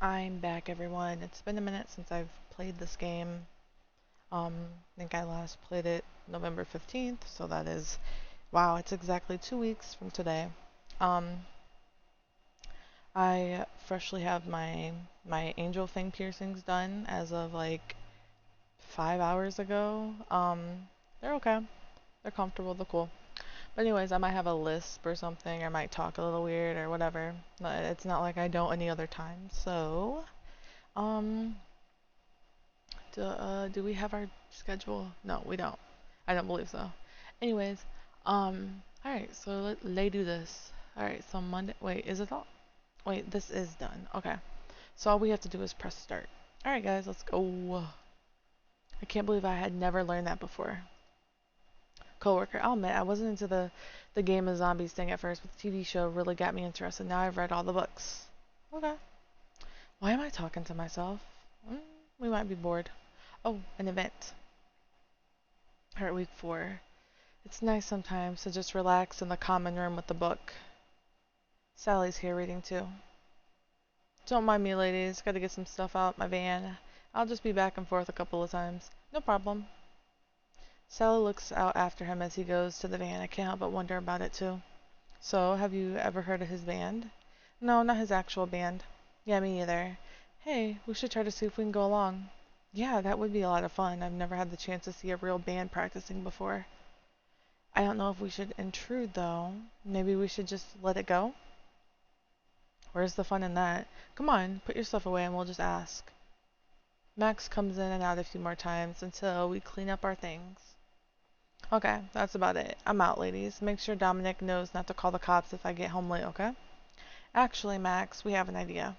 I'm back, everyone. It's been a minute since I've played this game. I think I last played it November 15th, so that is, wow, it's exactly 2 weeks from today. Um, I freshly have my angel fang piercings done as of like 5 hours ago. They're okay. They're comfortable. They're cool. But anyways, I might have a lisp or something. I might talk a little weird or whatever. It's not like I don't any other time. So, um, do we have our schedule? No, we don't. I don't believe so. Anyways, alright, so let's do this. Alright, so Monday, wait, is it all? Wait, this is done. Okay. So all we have to do is press start. Alright guys, let's go. I can't believe I had never learned that before. Coworker, I'll admit, I wasn't into the game of zombies thing at first, but the TV show really got me interested. Now I've read all the books. Okay. Why am I talking to myself? Mm, we might be bored. Oh, an event. Alright, week 4. It's nice sometimes to just relax in the common room with the book. Sally's here reading too. Don't mind me, ladies. Gotta get some stuff out my van. I'll just be back and forth a couple of times. No problem. Sally looks out after him as he goes to the van. I can't help but wonder about it too. So, have you ever heard of his band? No, not his actual band. Yeah, me either. Hey, we should try to see if we can go along. Yeah, that would be a lot of fun. I've never had the chance to see a real band practicing before. I don't know if we should intrude, though. Maybe we should just let it go? Where's the fun in that? Come on, put your stuff away and we'll just ask. Max comes in and out a few more times until we clean up our things. Okay, that's about it. I'm out, ladies. Make sure Dominic knows not to call the cops if I get home late, okay? Actually, Max, we have an idea.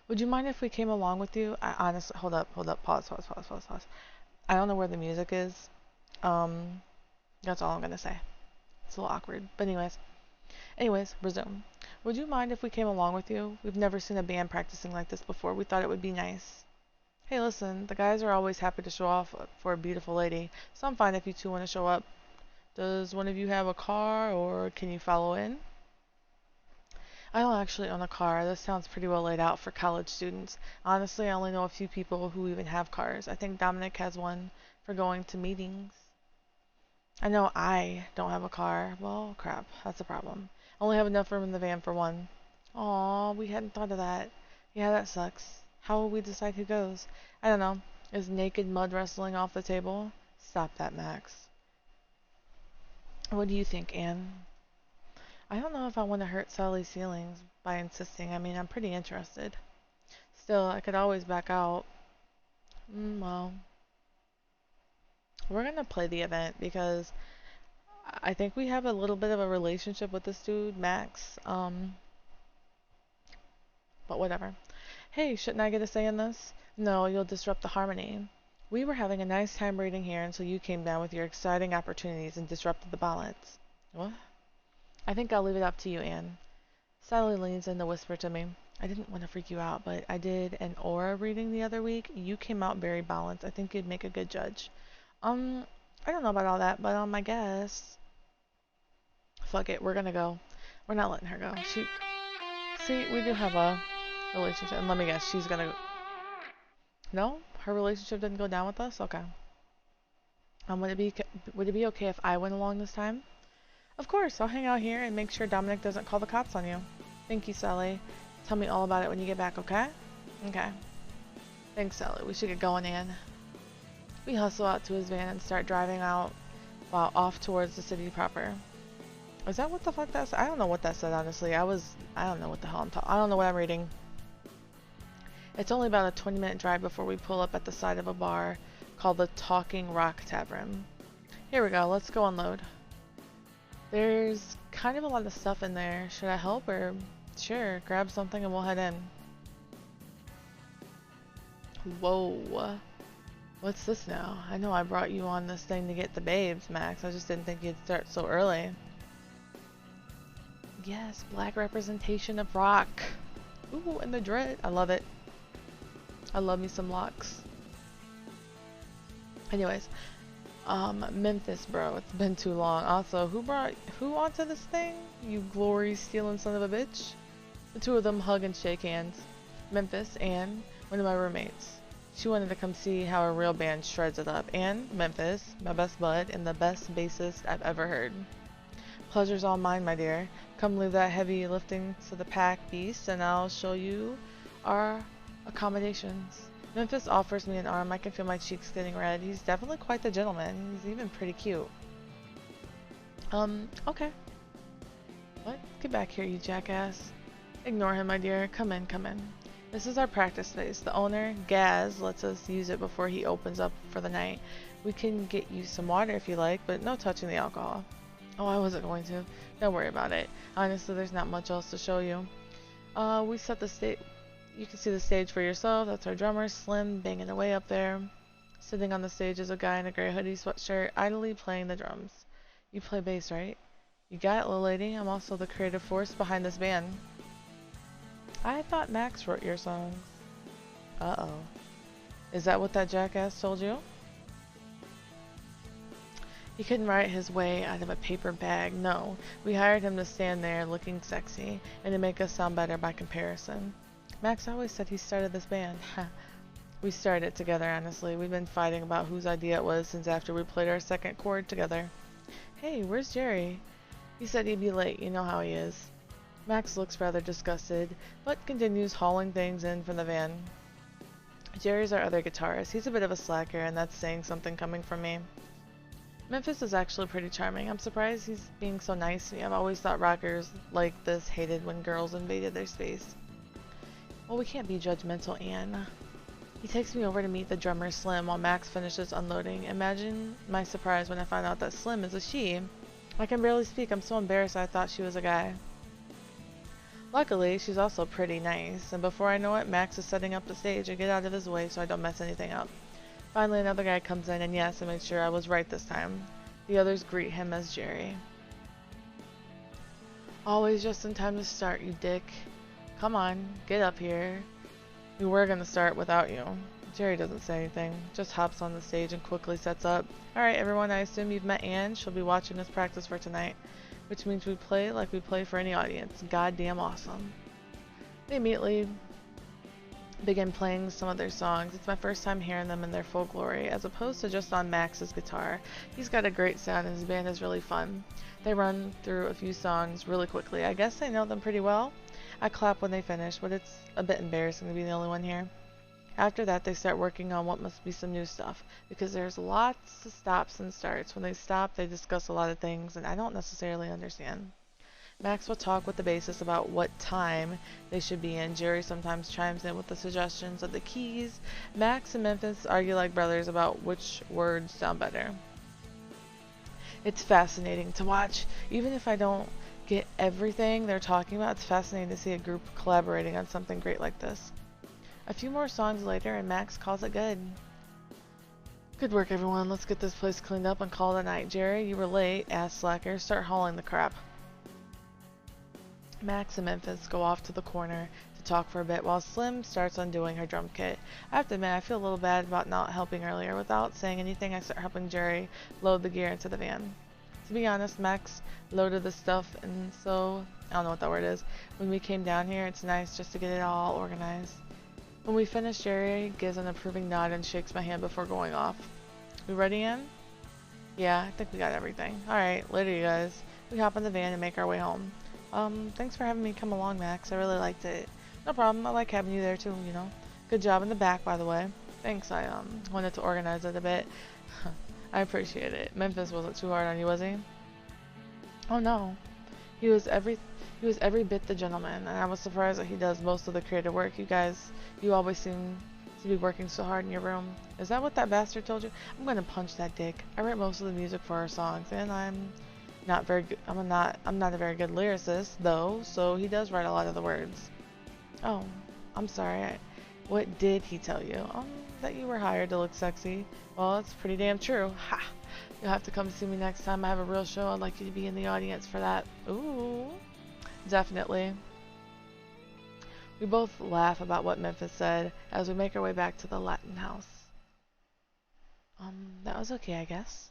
Would you mind if we came along with you? I honestly, hold up, pause. I don't know where the music is. Um, that's all I'm gonna say. It's a little awkward, but anyways, resume. Would you mind if we came along with you? We've never seen a band practicing like this before. We thought it would be nice. Hey, listen, the guys are always happy to show off for a beautiful lady, so I'm fine if you two want to show up. Does one of you have a car, or can you follow in? I don't actually own a car. This sounds pretty well laid out for college students. Honestly, I only know a few people who even have cars. I think Dominic has one for going to meetings. I know I don't have a car. Well, crap, that's a problem. I only have enough room in the van for one. Aw, we hadn't thought of that. Yeah, that sucks. How will we decide who goes? I don't know. Is naked mud wrestling off the table? Stop that, Max. What do you think, Anne? I don't know if I want to hurt Sally's feelings by insisting. I mean, I'm pretty interested. Still, I could always back out. Well, we're gonna play the event because I think we have a little bit of a relationship with this dude, Max. But whatever. Hey, shouldn't I get a say in this? No, you'll disrupt the harmony. We were having a nice time reading here until you came down with your exciting opportunities and disrupted the balance. What? I think I'll leave it up to you, Anne. Sally leans in to whisper to me. I didn't want to freak you out, but I did an aura reading the other week. You came out very balanced. I think you'd make a good judge. Um, I don't know about all that, but I guess. Fuck it, we're gonna go. We're not letting her go. See, we do have a relationship, and let me guess, she's gonna. No, her relationship didn't go down with us. Okay. Would it be okay if I went along this time? Of course, I'll hang out here and make sure Dominic doesn't call the cops on you. Thank you, Sally. Tell me all about it when you get back, okay? Okay. Thanks, Sally. We should get going, Anne. We hustle out to his van and start driving out while off towards the city proper. Is that what the fuck that said? I don't know what that said, honestly. I don't know what the hell I'm talking. I don't know what I'm reading. It's only about a 20-minute drive before we pull up at the side of a bar called the Talking Rock Tavern. Here we go. Let's go unload. There's kind of a lot of stuff in there. Should I help or... Sure, grab something and we'll head in. Whoa. What's this now? I know I brought you on this thing to get the babes, Max. I just didn't think you'd start so early. Yes, black representation of rock. Ooh, and the dread. I love it. I love me some locks. Anyways, Memphis, bro. It's been too long. Also, who onto this thing? You glory stealing son of a bitch. The two of them hug and shake hands. Memphis, Ann, one of my roommates. She wanted to come see how a real band shreds it up. And Memphis, my best bud and the best bassist I've ever heard. Pleasure's all mine, my dear. Come leave that heavy lifting to the pack beast, and I'll show you our accommodations. Memphis offers me an arm. I can feel my cheeks getting red. He's definitely quite the gentleman. He's even pretty cute. Okay. What? Get back here, you jackass. Ignore him, my dear. Come in, come in. This is our practice space. The owner, Gaz, lets us use it before he opens up for the night. We can get you some water if you like, but no touching the alcohol. Oh, I wasn't going to. Don't worry about it. Honestly, there's not much else to show you. We set the stage. You can see the stage for yourself. That's our drummer, Slim, banging away up there. Sitting on the stage is a guy in a gray hoodie sweatshirt, idly playing the drums. You play bass, right? You got it, little lady. I'm also the creative force behind this band. I thought Max wrote your songs. Uh-oh. Is that what that jackass told you? He couldn't write his way out of a paper bag. No, we hired him to stand there looking sexy and to make us sound better by comparison. Max always said he started this band. We started it together, honestly. We've been fighting about whose idea it was since after we played our second chord together. Hey, where's Jerry? He said he'd be late. You know how he is. Max looks rather disgusted, but continues hauling things in from the van. Jerry's our other guitarist. He's a bit of a slacker, and that's saying something coming from me. Memphis is actually pretty charming. I'm surprised he's being so nice to me. I've always thought rockers like this hated when girls invaded their space. Well, we can't be judgmental, Anne. He takes me over to meet the drummer, Slim, while Max finishes unloading. Imagine my surprise when I find out that Slim is a she. I can barely speak. I'm so embarrassed I thought she was a guy. Luckily, she's also pretty nice, and before I know it, Max is setting up the stage. I get out of his way so I don't mess anything up. Finally, another guy comes in, and yes, I made sure I was right this time. The others greet him as Jerry. Always just in time to start, you dick. Come on, get up here. We were gonna start without you. Jerry doesn't say anything, just hops on the stage and quickly sets up. Alright everyone, I assume you've met Anne. She'll be watching us practice for tonight. Which means we play like we play for any audience. Goddamn awesome. They immediately begin playing some of their songs. It's my first time hearing them in their full glory, as opposed to just on Max's guitar. He's got a great sound and his band is really fun. They run through a few songs really quickly. I guess they know them pretty well. I clap when they finish, but it's a bit embarrassing to be the only one here. After that, they start working on what must be some new stuff, because there's lots of stops and starts. When they stop, they discuss a lot of things, and I don't necessarily understand. Max will talk with the bassist about what time they should be in. Jerry sometimes chimes in with the suggestions of the keys. Max and Memphis argue like brothers about which words sound better. It's fascinating to watch. Even if I don't get everything they're talking about, it's fascinating to see a group collaborating on something great like this. A few more songs later, and Max calls it good. Good work, everyone. Let's get this place cleaned up and call it a night. Jerry, you were late. Ass slacker. Start hauling the crap. Max and Memphis go off to the corner to talk for a bit while Slim starts undoing her drum kit. I have to admit, I feel a little bad about not helping earlier. Without saying anything, I start helping Jerry load the gear into the van. To be honest, Max loaded the stuff, and so, I don't know what that word is. When we came down here, it's nice just to get it all organized. When we finish, Jerry gives an approving nod and shakes my hand before going off. We ready, in? Yeah, I think we got everything. Alright, later you guys. We hop in the van and make our way home. Thanks for having me come along, Max. I really liked it. No problem, I like having you there too, you know. Good job in the back, by the way. Thanks, I wanted to organize it a bit. I appreciate it. Memphis wasn't too hard on you, was he? Oh no. He was every bit the gentleman, and I was surprised that he does most of the creative work. You always seem to be working so hard in your room. Is that what that bastard told you? I'm gonna punch that dick. I write most of the music for our songs, and I'm not a very good lyricist, though, so he does write a lot of the words. Oh, I'm sorry. What did he tell you? That you were hired to look sexy. Well, it's pretty damn true. Ha! You'll have to come see me next time I have a real show. I'd like you to be in the audience for that. Ooh. Definitely. We both laugh about what Memphis said as we make our way back to the Latin house. That was okay, I guess.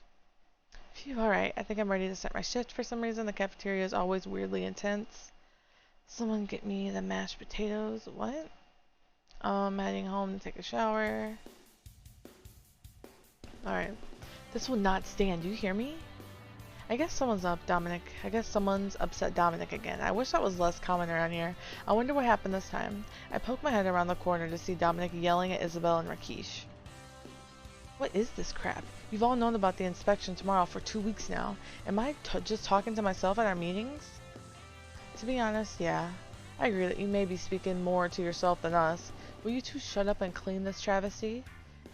Phew, alright. I think I'm ready to start my shift. For some reason, the cafeteria is always weirdly intense. Someone get me the mashed potatoes. What? Heading home to take a shower. Alright. This will not stand. Do you hear me? I guess someone's up, Dominic. I guess someone's upset Dominic again. I wish that was less common around here. I wonder what happened this time. I poke my head around the corner to see Dominic yelling at Isabel and Rakesh. What is this crap? You've all known about the inspection tomorrow for 2 weeks now. Am I just talking to myself at our meetings? To be honest, yeah. I agree that you may be speaking more to yourself than us. Will you two shut up and clean this travesty?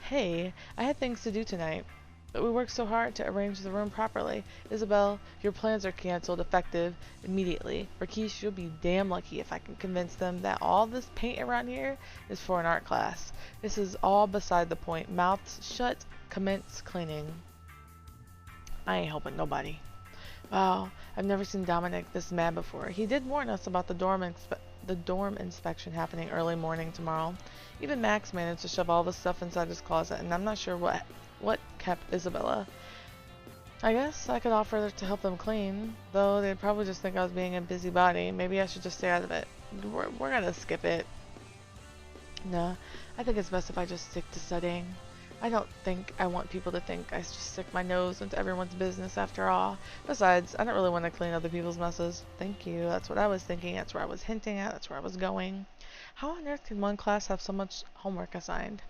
Hey, I had things to do tonight. But we worked so hard to arrange the room properly. Isabel, your plans are cancelled, effective immediately. Rakesh, you'll be damn lucky if I can convince them that all this paint around here is for an art class. This is all beside the point. Mouths shut, commence cleaning. I ain't helping nobody. Wow, I've never seen Dominic this mad before. He did warn us about the dorm inspection happening early morning tomorrow. Even Max managed to shove all the stuff inside his closet, and I'm not sure what kept Isabella. I guess I could offer to help them clean, though they'd probably just think I was being a busybody. Maybe I should just stay out of it. We're gonna skip it. Nah, I think it's best if I just stick to studying. I don't think I want people to think I just stick my nose into everyone's business after all. Besides, I don't really want to clean other people's messes. Thank you, that's what I was thinking, that's where I was hinting at, that's where I was going. How on earth can one class have so much homework assigned?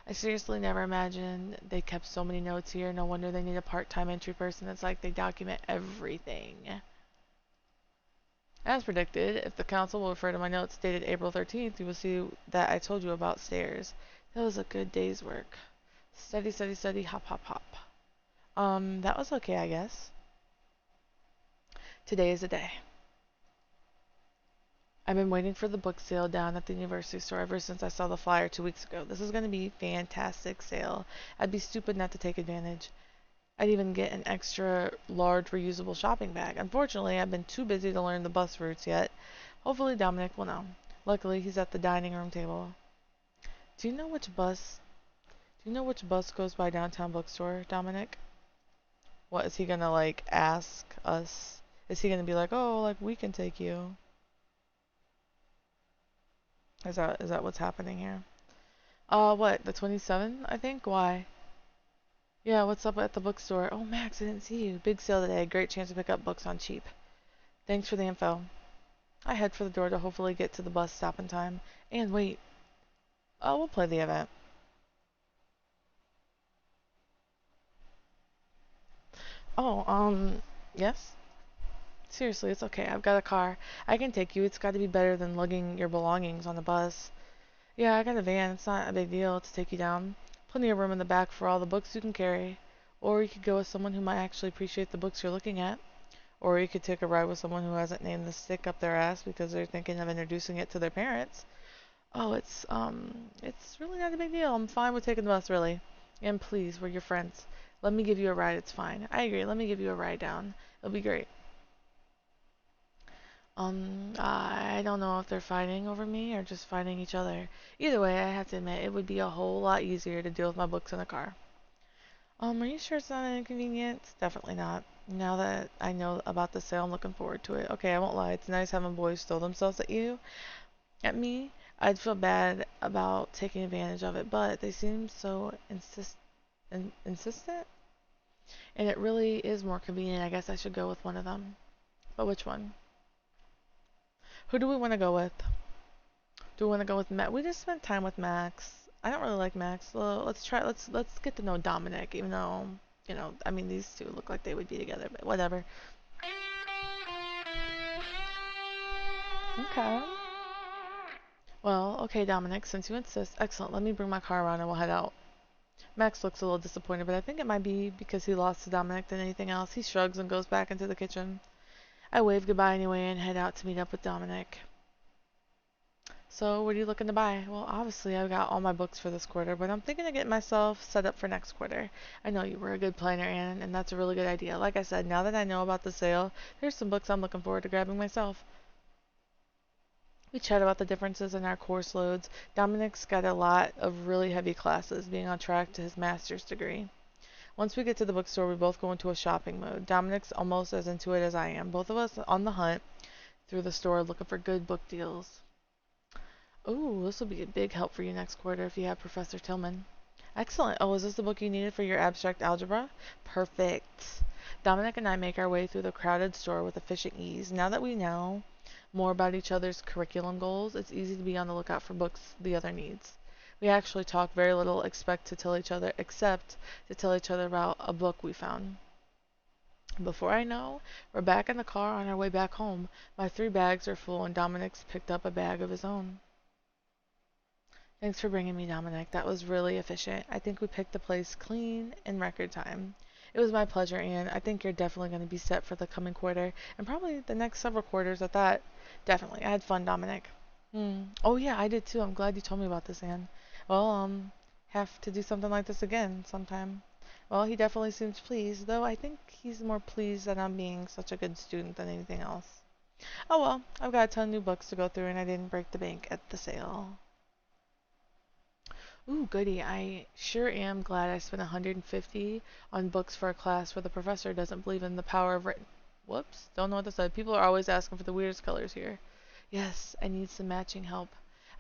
I seriously never imagined they kept so many notes here. No wonder they need a part-time entry person. It's like they document everything. As predicted, if the council will refer to my notes dated April 13th, you will see that I told you about stairs. That was a good day's work. Study, study, study, hop, hop, hop. That was okay, I guess. Today is the day. I've been waiting for the book sale down at the university store ever since I saw the flyer 2 weeks ago. This is going to be a fantastic sale. I'd be stupid not to take advantage. I'd even get an extra large reusable shopping bag. Unfortunately, I've been too busy to learn the bus routes yet. Hopefully Dominic will know. Luckily, he's at the dining room table. Do you know which bus goes by downtown bookstore, Dominic? What, is he gonna like ask us? Is he gonna be like, oh, like we can take you? Is that what's happening here? What, the 27th, I think? Why? Yeah, what's up at the bookstore? Oh, Max, I didn't see you. Big sale today. Great chance to pick up books on cheap. Thanks for the info. I head for the door to hopefully get to the bus stop in time. And wait. Oh, we'll play the event. Oh, yes? Seriously, it's okay. I've got a car. I can take you. It's got to be better than lugging your belongings on the bus. Yeah, I got a van. It's not a big deal to take you down. Plenty of room in the back for all the books you can carry. Or you could go with someone who might actually appreciate the books you're looking at. Or you could take a ride with someone who hasn't named the stick up their ass because they're thinking of introducing it to their parents. Oh, it's really not a big deal. I'm fine with taking the bus, really. And please, we're your friends. Let me give you a ride. It's fine. I agree. Let me give you a ride down. It'll be great. I don't know if they're fighting over me or just fighting each other. Either way, I have to admit, it would be a whole lot easier to deal with my books in the car. Are you sure it's not an inconvenience? Definitely not. Now that I know about the sale, I'm looking forward to it. Okay, I won't lie. It's nice having boys throw themselves at me. I'd feel bad about taking advantage of it, but they seem so insistent. And it really is more convenient. I guess I should go with one of them. But which one? Who do we want to go with? Do we want to go with Max? We just spent time with Max. I don't really like Max. Well, let's get to know Dominic, even though, I mean, these two look like they would be together, but whatever. Okay. Well, okay, Dominic, since you insist, excellent. Let me bring my car around and we'll head out. Max looks a little disappointed, but I think it might be because he lost to Dominic than anything else. He shrugs and goes back into the kitchen. I wave goodbye anyway and head out to meet up with Dominic. So, what are you looking to buy? Well, obviously I've got all my books for this quarter, but I'm thinking of getting myself set up for next quarter. I know you were a good planner, Anne, and that's a really good idea. Like I said, now that I know about the sale, there's some books I'm looking forward to grabbing myself. We chat about the differences in our course loads. Dominic's got a lot of really heavy classes, being on track to his master's degree. Once we get to the bookstore, we both go into a shopping mode. Dominic's almost as into it as I am. Both of us on the hunt through the store looking for good book deals. Oh, this will be a big help for you next quarter if you have Professor Tillman. Excellent. Oh, is this the book you needed for your abstract algebra? Perfect. Dominic and I make our way through the crowded store with efficient ease. Now that we know more about each other's curriculum goals, it's easy to be on the lookout for books the other needs. We actually talk very little, except to tell each other about a book we found. Before I know, we're back in the car on our way back home. My 3 bags are full, and Dominic's picked up a bag of his own. Thanks for bringing me, Dominic. That was really efficient. I think we picked the place clean in record time. It was my pleasure, Anne. I think you're definitely going to be set for the coming quarter, and probably the next several quarters at that. Definitely. I had fun, Dominic. Oh, yeah, I did too. I'm glad you told me about this, Anne. Well, have to do something like this again sometime. Well, he definitely seems pleased, though I think he's more pleased that I'm being such a good student than anything else. Oh well, I've got a ton of new books to go through, and I didn't break the bank at the sale. Ooh, goody. I sure am glad I spent 150 on books for a class where the professor doesn't believe in the power of written. Whoops, don't know what to say. People are always asking for the weirdest colors here. Yes, I need some matching help.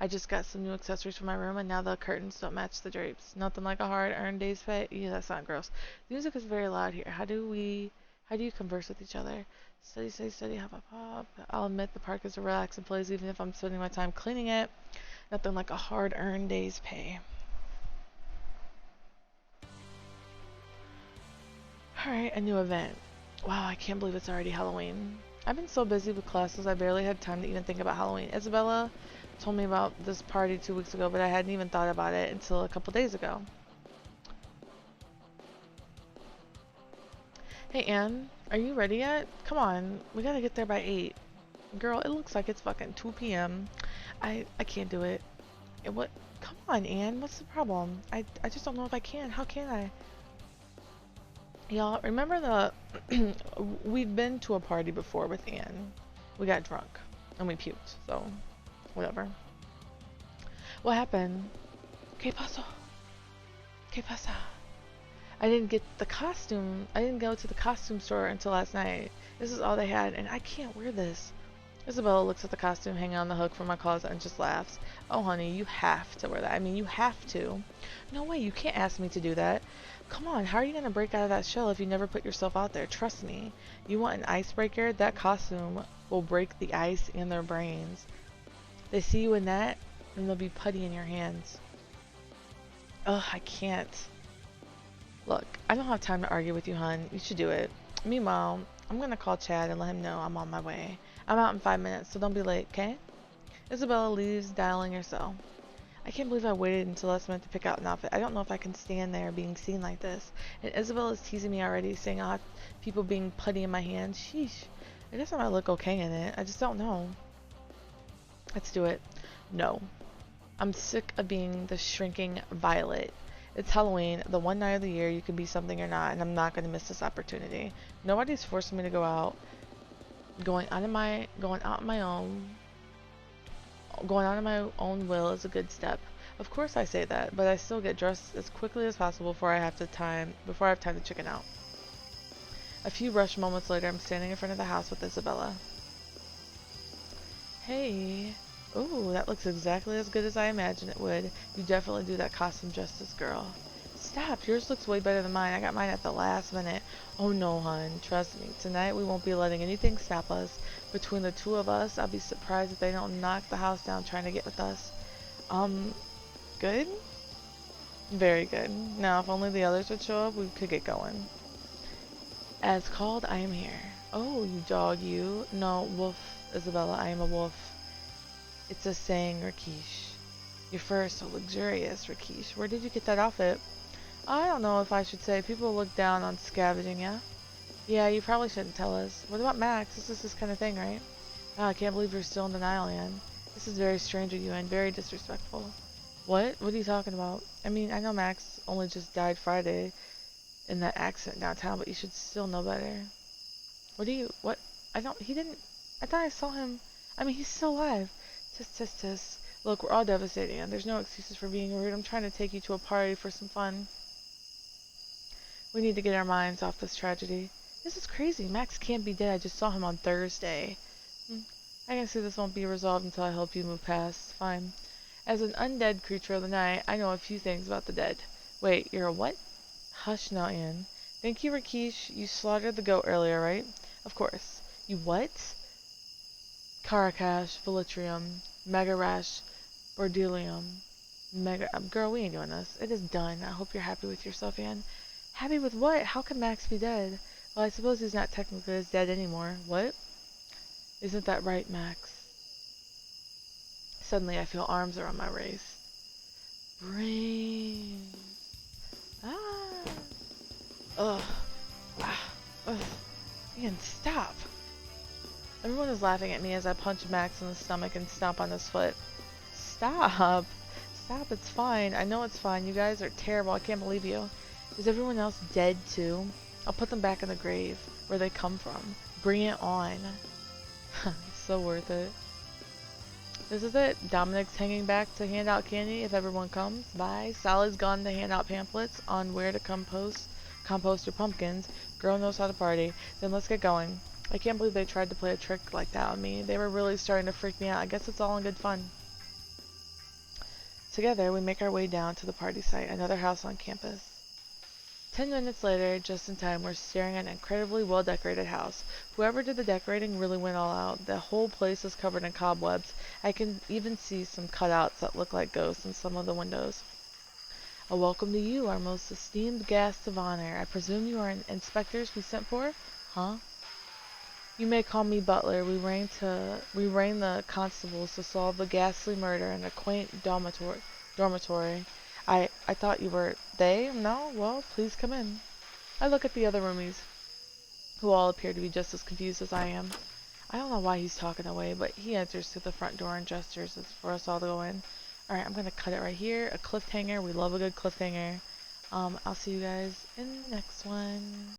I just got some new accessories for my room, and now the curtains don't match the drapes. Nothing like a hard-earned day's pay. Yeah, that's not gross. The music is very loud here. How do you converse with each other? Study, study, study, hop, hop, hop. I'll admit the park is a relaxing place, even if I'm spending my time cleaning it. Nothing like a hard-earned day's pay. Alright, a new event. Wow, I can't believe it's already Halloween. I've been so busy with classes, I barely had time to even think about Halloween. Isabella told me about this party 2 weeks ago, but I hadn't even thought about it until a couple days ago. Hey, Anne, are you ready yet? Come on, we gotta get there by 8. Girl, it looks like it's fucking 2 p.m. I can't do it. What? Come on, Anne, what's the problem? I just don't know if I can. How can I? Y'all, remember we've been to a party before with Anne. We got drunk and we puked, so whatever. What happened? ¿Qué pasó? ¿Qué pasa? I didn't get the costume. I didn't go to the costume store until last night. This is all they had, and I can't wear this. Isabella looks at the costume hanging on the hook from my closet and just laughs. Oh, honey, you have to wear that. I mean, you have to. No way, you can't ask me to do that. Come on, how are you going to break out of that shell if you never put yourself out there? Trust me. You want an icebreaker? That costume will break the ice in their brains. They see you in that, and they'll be putty in your hands. Ugh, I can't. Look, I don't have time to argue with you, hun. You should do it. Meanwhile, I'm going to call Chad and let him know I'm on my way. I'm out in 5 minutes, so don't be late, okay? Isabella leaves, dialing her cell. I can't believe I waited until last minute to pick out an outfit. I don't know if I can stand there being seen like this. And Isabella's teasing me already, saying I'll have people being putty in my hands. Sheesh. I guess I might look okay in it. I just don't know. Let's do it. No. I'm sick of being the shrinking violet. It's Halloween, the one night of the year you can be something or not, and I'm not going to miss this opportunity. Nobody's forcing me to go out. Going out of my own will is a good step. Of course I say that, but I still get dressed as quickly as possible before I have time to chicken out. A few rushed moments later, I'm standing in front of the house with Isabella. Hey. Ooh, that looks exactly as good as I imagined it would. You definitely do that costume justice, girl. Stop, yours looks way better than mine. I got mine at the last minute. Oh no, hun, trust me. Tonight we won't be letting anything stop us. Between the two of us, I'll be surprised if they don't knock the house down trying to get with us. Good? Very good. Now, if only the others would show up, we could get going. As called, I am here. Oh, you dog, you. No, wolf, Isabella, I am a wolf. It's a saying, Rakeesh. Your fur is so luxurious, Rakeesh. Where did you get that outfit? I don't know if I should say. People look down on scavenging, yeah? Yeah, you probably shouldn't tell us. What about Max? This is this kind of thing, right? Oh, I can't believe you're still in denial, Anne. This is very strange of you and very disrespectful. What? What are you talking about? I mean, I know Max only just died Friday in that accident downtown, but you should still know better. What? I thought I saw him. I mean, he's still alive. Tisk. Look, we're all devastated, and there's no excuses for being rude. I'm trying to take you to a party for some fun. We need to get our minds off this tragedy. This is crazy. Max can't be dead. I just saw him on Thursday. I can see this won't be resolved until I help you move past. Fine. As an undead creature of the night, I know a few things about the dead. Wait, you're a what? Hush now, Anne. Thank you, Rakeesh. You slaughtered the goat earlier, right? Of course. You what? Karakash, Velitrium, Megarash, Bordelium, Girl, we ain't doing this. It is done. I hope you're happy with yourself, Anne. Happy with what? How can Max be dead? Well, I suppose he's not technically as dead anymore. What? Isn't that right, Max? Suddenly I feel arms around my waist. Brains. Ah. Ugh. Ah. Ugh. Ian, stop. Everyone is laughing at me as I punch Max in the stomach and stomp on his foot. Stop. Stop, it's fine. I know it's fine. You guys are terrible. I can't believe you. Is everyone else dead too? I'll put them back in the grave, where they come from. Bring it on. So worth it. This is it. Dominic's hanging back to hand out candy if everyone comes. Bye. Sally's gone to hand out pamphlets on where to compost your pumpkins. Girl knows how to party. Then let's get going. I can't believe they tried to play a trick like that on me. They were really starting to freak me out. I guess it's all in good fun. Together, we make our way down to the party site, another house on campus. 10 minutes later, just in time, we're staring at an incredibly well-decorated house. Whoever did the decorating really went all out. The whole place is covered in cobwebs. I can even see some cutouts that look like ghosts in some of the windows. A welcome to you, our most esteemed guest of honor. I presume you are inspectors we sent for? Huh? You may call me Butler. We rang the constables to solve the ghastly murder in a quaint dormitory. I thought you were they? No? Well, please come in. I look at the other roomies, who all appear to be just as confused as I am. I don't know why he's talking away, but he enters through the front door and gestures for us all to go in. Alright, I'm gonna cut it right here. A cliffhanger. We love a good cliffhanger. I'll see you guys in the next one.